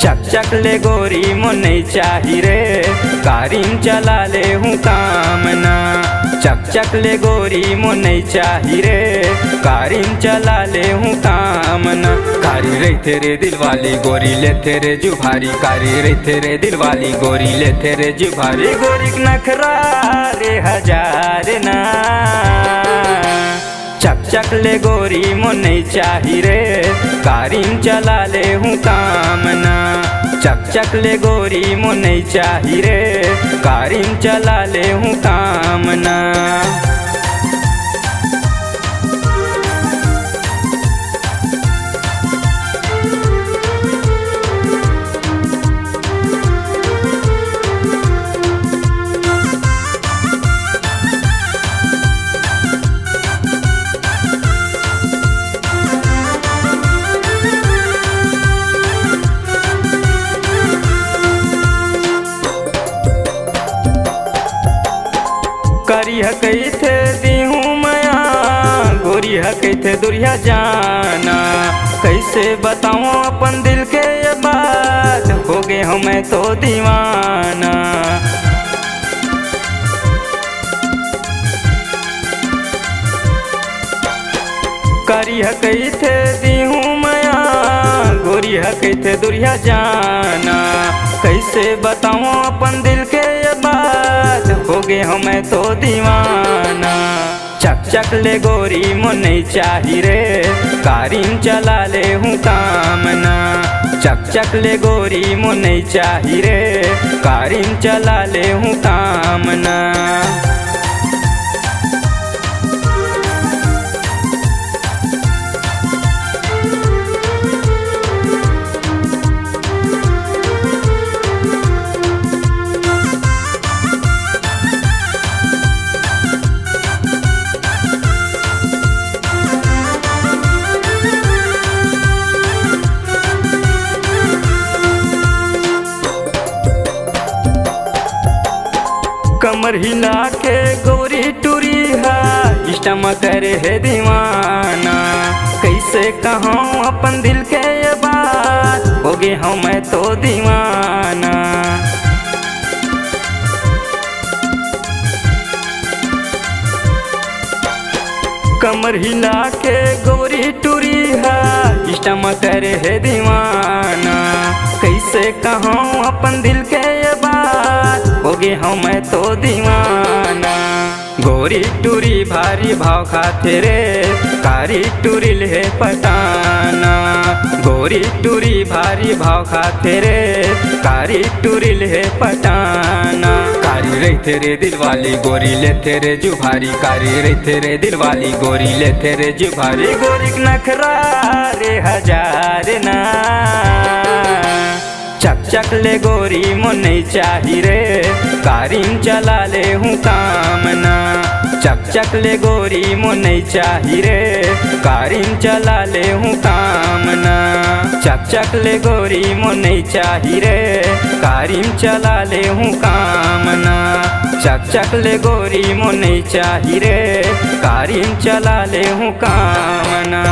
चक चक ले गोरी मो नहीं चाही रे, गाड़ीम चला ले हूँ कामना। चक चक ले गोरी मो नहीं चाही रे, गाड़ीम चला ले हूँ कामना। कारी रहते रे दिलवाली गोरी लेते रे जुभारी, कारी रहते रे दिलवाली गोरी लेते रे जुभारी। गोरी नखरा रे हजार ना, चक चक ले गोरी मो नहीं चाही रे, गाड़ीम चला ले हूँ कामना। चक चक ले गोरी मो नहीं चाही रे, गाड़ीम चला ले हूँ कामना। करी हकई थे दीहूँ मया, गोरी हकई थे दुरिया जाना। कैसे बताऊँ अपन दिल के ये बात, हो गए हो मैं तो दीवाना। करी हकई थे दीहूँ मया, गोरी हकई थे दुरिया जाना। कैसे बताऊँ अपन दिल के ये बात, हो गए हो मैं तो दीवाना। चक चक ले गोरी मो नहीं चाही रे, गाड़ीम चला ले हूँ कामना। चक चक ले गोरी मो नहीं चाही रे, गाड़ीम चला ले हूँ कामना। कमर हिला के गोरी टूरी है, इष्टम करे है दीवाना। कैसे कहूँ अपन दिल के ये बात, हो गए हूँ मैं तो दीवाना। कमर हिला के गोरी टूरी है, इष्टम करे है दीवाना। कैसे कहूँ अपन दिल के ये बात, हो गए हूँ मैं तो दीवाना। गोरी टूरी भारी भाव खाते रे, कारी टूरी ले पटाना। गोरी टूरी भारी भाव खाते रे, कारी टूरी ले पटाना। कारी रहते रे दिलवाली गोरी लेते रे जुभारी, कारी रहते रे दिलवाली गोरी लेते रे जुभारी। गोरी नखरा रे हजार ना, चक चक ले गोरी मो नहीं चाही रे, गाड़ीम चला ले हूँ कामना। चक चक ले गोरी मो नहीं चाही रे, गाड़ीम चला ले हूँ कामना। चक चक ले गोरी मो नहीं चाही रे, गाड़ीम चला ले हूँ कामना। चक चक ले गोरी मो नहीं चाही रे, गाड़ीम चला ले हूँ कामना।